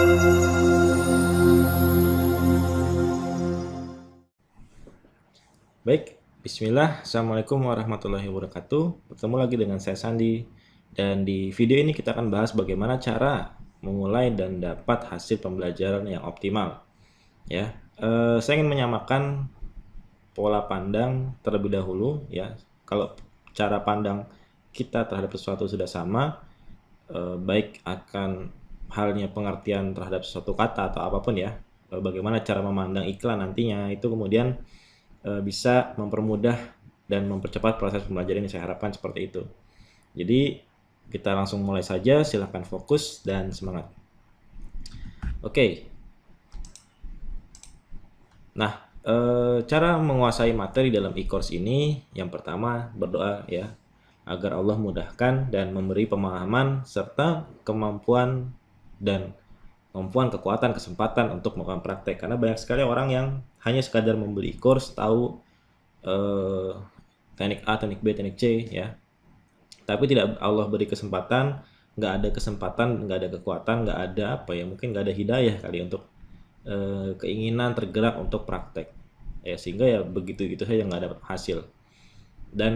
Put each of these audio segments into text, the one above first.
Baik, bismillah. Assalamualaikum warahmatullahi wabarakatuh. Bertemu lagi dengan saya Sandi. Dan di video ini kita akan bahas bagaimana cara memulai dan dapat hasil pembelajaran yang optimal. Ya, saya ingin menyamakan pola pandang terlebih dahulu. Ya, kalau cara pandang kita terhadap sesuatu sudah sama, baik akan halnya pengertian terhadap suatu kata atau apapun ya, bagaimana cara memandang iklan nantinya itu kemudian bisa mempermudah dan mempercepat proses pembelajaran yang saya harapkan seperti itu. Jadi kita langsung mulai saja, silahkan fokus dan semangat. Oke. Nah, cara menguasai materi dalam e-course ini yang pertama berdoa ya, agar Allah mudahkan dan memberi pemahaman serta kemampuan kekuatan, kesempatan untuk melakukan praktek. Karena banyak sekali orang yang hanya sekadar membeli e-course, tahu teknik A, teknik B, teknik C ya, tapi tidak Allah beri kesempatan, nggak ada kesempatan, nggak ada kekuatan, nggak ada apa ya, mungkin nggak ada hidayah kali untuk keinginan tergerak untuk praktek ya, sehingga ya begitu gitu saja nggak ada hasil. Dan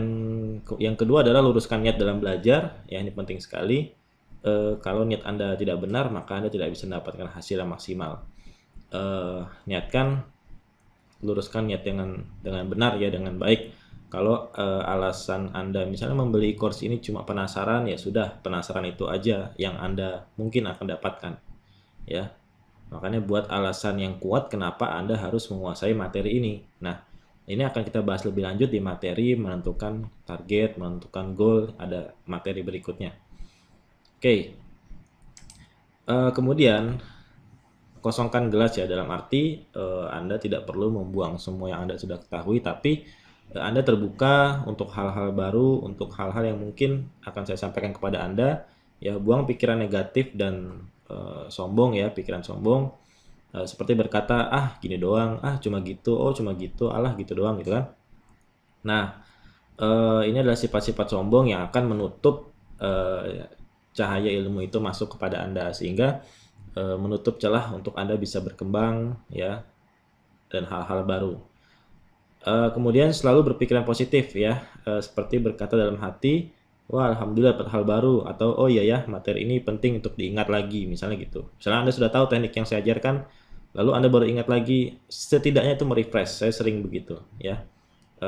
yang kedua adalah luruskan niat dalam belajar ya, ini penting sekali. Kalau niat Anda tidak benar, maka Anda tidak bisa mendapatkan hasil yang maksimal. Luruskan niat dengan benar ya, dengan baik. Kalau alasan Anda misalnya membeli course ini cuma penasaran, ya sudah, penasaran itu aja yang Anda mungkin akan dapatkan ya. Makanya buat alasan yang kuat kenapa Anda harus menguasai materi ini. Nah, ini akan kita bahas lebih lanjut di materi menentukan target, menentukan goal, ada materi berikutnya. Oke. Kemudian kosongkan gelas ya, dalam arti Anda tidak perlu membuang semua yang Anda sudah ketahui, tapi Anda terbuka untuk hal-hal baru, untuk hal-hal yang mungkin akan saya sampaikan kepada Anda. Ya, buang pikiran negatif dan sombong ya, pikiran sombong. Seperti berkata, ah gini doang, ah cuma gitu, oh cuma gitu, alah gitu doang gitu kan. Nah, ini adalah sifat-sifat sombong yang akan menutup cahaya ilmu itu masuk kepada Anda, sehingga menutup celah untuk Anda bisa berkembang ya, dan hal-hal baru. Kemudian selalu berpikiran positif ya, seperti berkata dalam hati, wah alhamdulillah dapat hal baru, atau oh iya ya materi ini penting untuk diingat lagi, misalnya gitu. Misalnya Anda sudah tahu teknik yang saya ajarkan, lalu Anda baru ingat lagi, setidaknya itu merefresh. Saya sering begitu ya.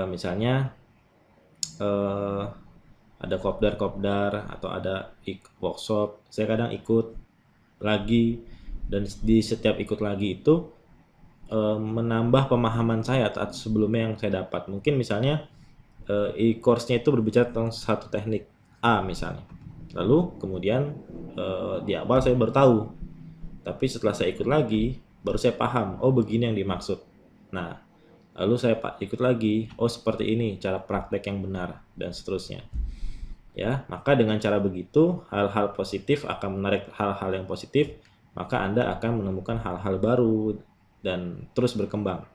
Misalnya ada kopdar atau ada workshop, saya kadang ikut lagi, dan di setiap ikut lagi itu menambah pemahaman saya atas sebelumnya yang saya dapat. Mungkin misalnya e-course-nya itu berbicara tentang satu teknik A misalnya, lalu kemudian di awal saya baru tahu, tapi setelah saya ikut lagi baru saya paham, oh begini yang dimaksud. Nah, lalu saya ikut lagi, oh seperti ini cara praktek yang benar, dan seterusnya ya. Maka dengan cara begitu, hal-hal positif akan menarik hal-hal yang positif, maka Anda akan menemukan hal-hal baru dan terus berkembang.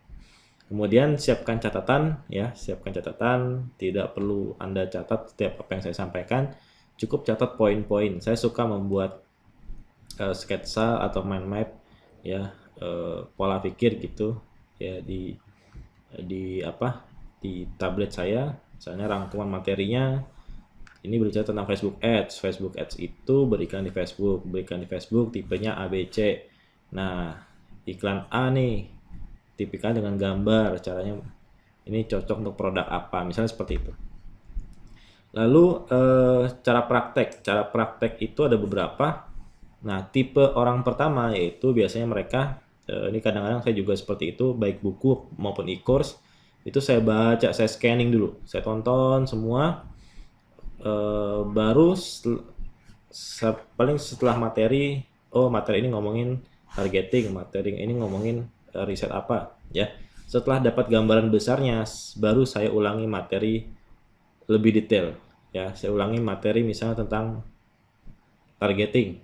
Kemudian siapkan catatan ya, siapkan catatan, tidak perlu Anda catat setiap apa yang saya sampaikan, cukup catat poin-poin. Saya suka membuat sketsa atau mind map ya, pola pikir gitu ya, di tablet saya. Misalnya rangkuman materinya ini berbicara tentang Facebook Ads. Facebook Ads itu berikan di Facebook, tipenya ABC. Nah, iklan A nih, tipikalnya dengan gambar, caranya ini cocok untuk produk apa, misalnya seperti itu. Lalu cara praktek itu ada beberapa. Nah, tipe orang pertama yaitu biasanya mereka, ini kadang-kadang saya juga seperti itu, baik buku maupun e-course, itu saya baca, saya scanning dulu, saya tonton semua, baru paling setelah materi, oh materi ini ngomongin targeting, materi ini ngomongin riset apa ya. Setelah dapat gambaran besarnya, baru saya ulangi materi lebih detail ya. Saya ulangi materi misalnya tentang targeting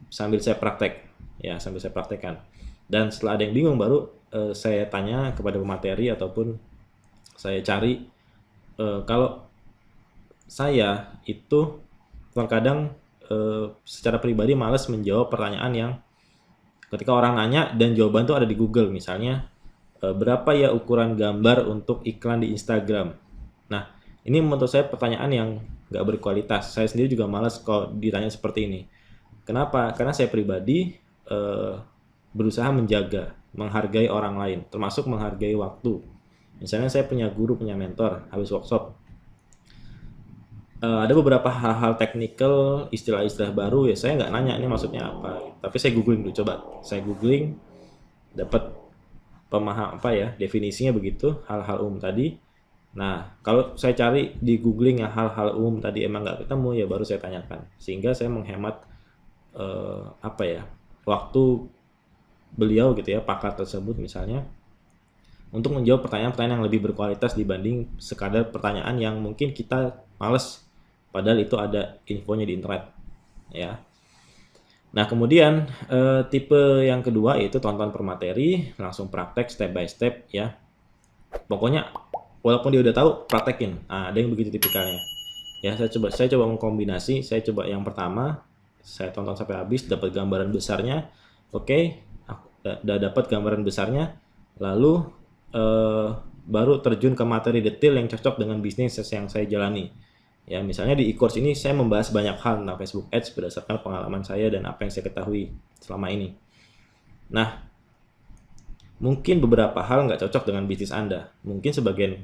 sambil saya praktekkan. Dan setelah ada yang bingung, baru saya tanya kepada pemateri ataupun saya cari. Kalau saya itu terkadang secara pribadi malas menjawab pertanyaan yang Ketika orang nanya dan jawaban tuh ada di Google, misalnya berapa ya ukuran gambar untuk iklan di Instagram. Nah, ini menurut saya pertanyaan yang nggak berkualitas. Saya sendiri juga malas kalau ditanya seperti ini. Kenapa? Karena saya pribadi eh, berusaha menjaga, menghargai orang lain, termasuk menghargai waktu. Misalnya saya punya guru, punya mentor, habis workshop, ada beberapa hal-hal teknikal, istilah-istilah baru ya saya nggak nanya ini maksudnya apa, tapi saya googling dulu, coba saya googling, dapat pemaham apa ya definisinya begitu, hal-hal umum tadi. Nah, kalau saya cari di googling yang hal-hal umum tadi emang nggak ketemu, ya baru saya tanyakan, sehingga saya menghemat apa ya, waktu beliau gitu ya, pakar tersebut misalnya, untuk menjawab pertanyaan-pertanyaan yang lebih berkualitas dibanding sekadar pertanyaan yang mungkin kita males padahal itu ada infonya di internet ya. Nah, kemudian tipe yang kedua yaitu tonton per materi, langsung praktek step by step ya. Pokoknya walaupun dia udah tahu, praktekin. Nah, ada yang begitu tipikalnya. Ya, saya coba mengkombinasi, saya coba yang pertama, saya tonton sampai habis, dapat gambaran besarnya. Oke, udah dapat gambaran besarnya, lalu baru terjun ke materi detail yang cocok dengan bisnis yang saya jalani. Ya, misalnya di e-course ini saya membahas banyak hal tentang Facebook Ads berdasarkan pengalaman saya dan apa yang saya ketahui selama ini. Nah, mungkin beberapa hal nggak cocok dengan bisnis Anda. Mungkin sebagian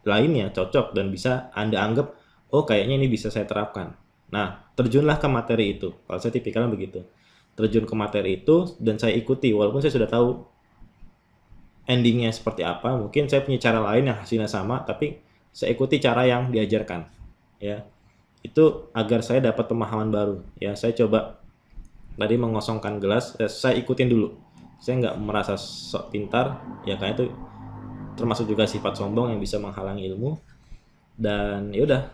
lainnya cocok dan bisa Anda anggap, oh kayaknya ini bisa saya terapkan. Nah, terjunlah ke materi itu. Kalau saya tipikalnya begitu. Terjun ke materi itu dan saya ikuti, walaupun saya sudah tahu endingnya seperti apa. Mungkin saya punya cara lain yang hasilnya sama, tapi saya ikuti cara yang diajarkan. Ya, itu agar saya dapat pemahaman baru. Ya, saya coba tadi mengosongkan gelas, saya ikutin dulu. Saya nggak merasa sok pintar, ya karena itu termasuk juga sifat sombong yang bisa menghalangi ilmu. Dan ya udah,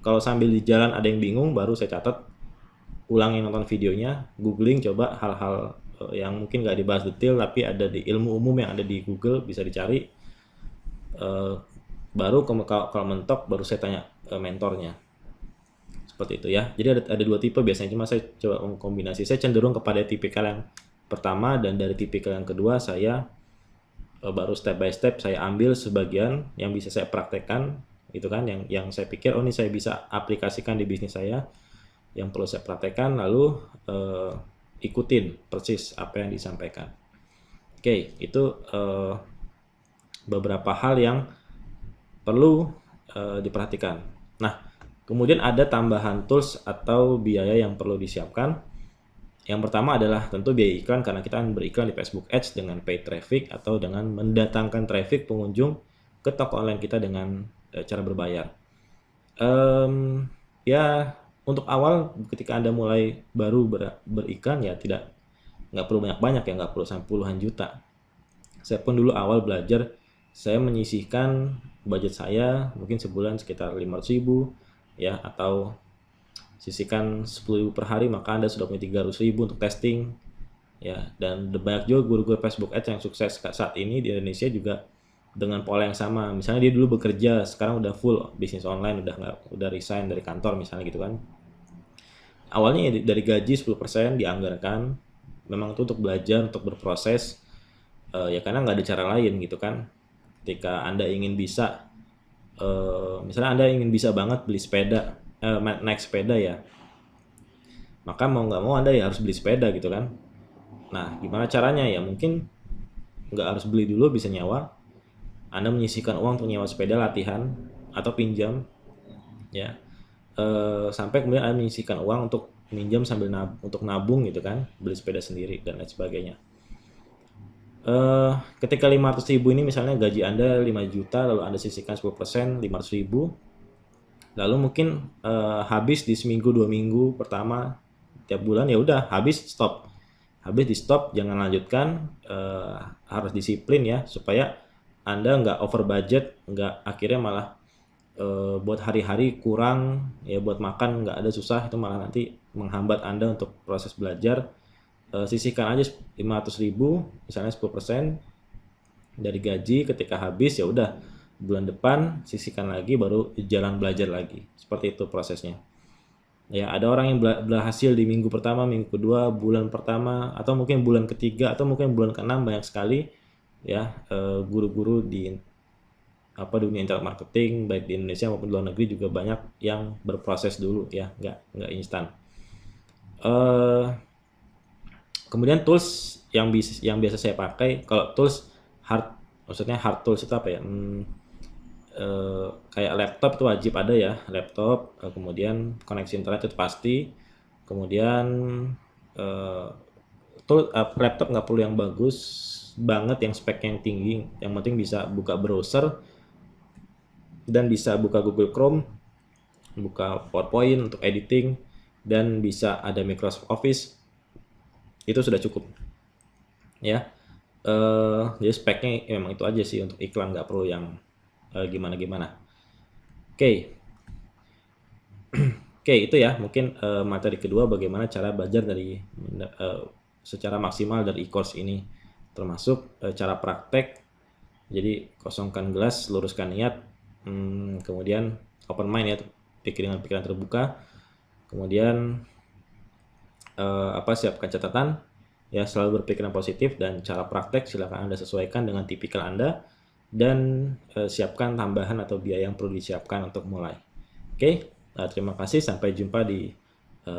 kalau sambil di jalan ada yang bingung, baru saya catat, ulangin nonton videonya, googling, coba hal-hal yang mungkin nggak dibahas detail tapi ada di ilmu umum yang ada di Google, bisa dicari. Baru kalau mentok, baru saya tanya mentornya. Seperti itu ya. Jadi ada dua tipe biasanya, cuma saya coba mengkombinasi. Saya cenderung kepada tipikal yang pertama, dan dari tipikal yang kedua saya baru step by step saya ambil sebagian yang bisa saya praktekkan, gitu kan, yang saya pikir oh ini saya bisa aplikasikan di bisnis saya, yang perlu saya praktekkan, lalu ikutin persis apa yang disampaikan. Oke, itu beberapa hal yang perlu diperhatikan. Nah, kemudian ada tambahan tools atau biaya yang perlu disiapkan. Yang pertama adalah tentu biaya iklan, karena kita akan beriklan di Facebook Ads dengan paid traffic atau dengan mendatangkan traffic pengunjung ke toko online kita dengan cara berbayar. Ya, untuk awal ketika Anda mulai baru beriklan ya nggak perlu banyak-banyak ya, nggak perlu sampai puluhan juta. Saya pun dulu awal belajar, saya menyisihkan budget saya mungkin sebulan sekitar 500.000 ya, atau sisihkan 10.000 per hari, maka Anda sudah punya 300.000 untuk testing ya. Dan banyak juga guru-guru Facebook Ads yang sukses saat ini di Indonesia juga dengan pola yang sama. Misalnya dia dulu bekerja, sekarang udah full bisnis online, udah resign dari kantor misalnya gitu kan. Awalnya ya dari gaji 10% dianggarkan memang itu untuk belajar, untuk berproses, ya karena nggak ada cara lain gitu kan. Ketika Anda ingin bisa, misalnya Anda ingin bisa banget beli sepeda, naik sepeda ya, maka mau nggak mau Anda ya harus beli sepeda gitu kan. Nah, gimana caranya ya, mungkin nggak harus beli dulu, bisa nyewa. Anda menyisihkan uang untuk nyewa sepeda latihan atau pinjam ya, sampai kemudian Anda menyisihkan uang untuk minjam sambil untuk nabung gitu kan, beli sepeda sendiri dan lain sebagainya. Ketika 500.000 ini misalnya gaji Anda 5 juta, lalu Anda sisihkan 10%, 500.000, lalu mungkin habis di seminggu 2 minggu pertama tiap bulan, ya udah habis, di stop, jangan lanjutkan. Harus disiplin ya, supaya Anda nggak over budget, nggak akhirnya malah buat hari-hari kurang ya, buat makan nggak ada, susah, itu malah nanti menghambat Anda untuk proses belajar. Sisihkan aja 500.000 misalnya 10% dari gaji, ketika habis ya udah bulan depan sisihkan lagi, baru jalan belajar lagi. Seperti itu prosesnya. Ya, ada orang yang berhasil di minggu pertama, minggu kedua, bulan pertama, atau mungkin bulan ketiga, atau mungkin bulan ke-6. Banyak sekali ya guru-guru di dunia internet marketing baik di Indonesia maupun di luar negeri juga banyak yang berproses dulu ya, nggak instan. Eh, Kemudian tools yang biasa saya pakai, kalau tools hard, maksudnya hard tools itu apa ya? Kayak laptop itu wajib ada ya, laptop, kemudian koneksi internet itu pasti, kemudian eh, laptop nggak perlu yang bagus banget, yang speknya yang tinggi, yang penting bisa buka browser dan bisa buka Google Chrome, buka PowerPoint untuk editing, dan bisa ada Microsoft Office, itu sudah cukup ya. Jadi speknya memang itu aja sih untuk iklan, nggak perlu yang gimana-gimana. Oke. Oke, itu ya mungkin materi kedua, bagaimana cara belajar dari secara maksimal dari e-course ini, termasuk cara praktek. Jadi kosongkan gelas, luruskan niat, kemudian open mind ya, pikir dengan pikiran terbuka, kemudian siapkan catatan ya, selalu berpikiran positif, dan cara praktek silakan Anda sesuaikan dengan tipikal Anda, dan siapkan tambahan atau biaya yang perlu disiapkan untuk mulai. Oke, terima kasih, sampai jumpa di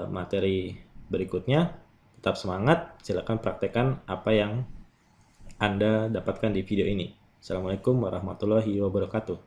materi berikutnya. Tetap semangat, silakan praktekkan apa yang Anda dapatkan di video ini. Assalamualaikum warahmatullahi wabarakatuh.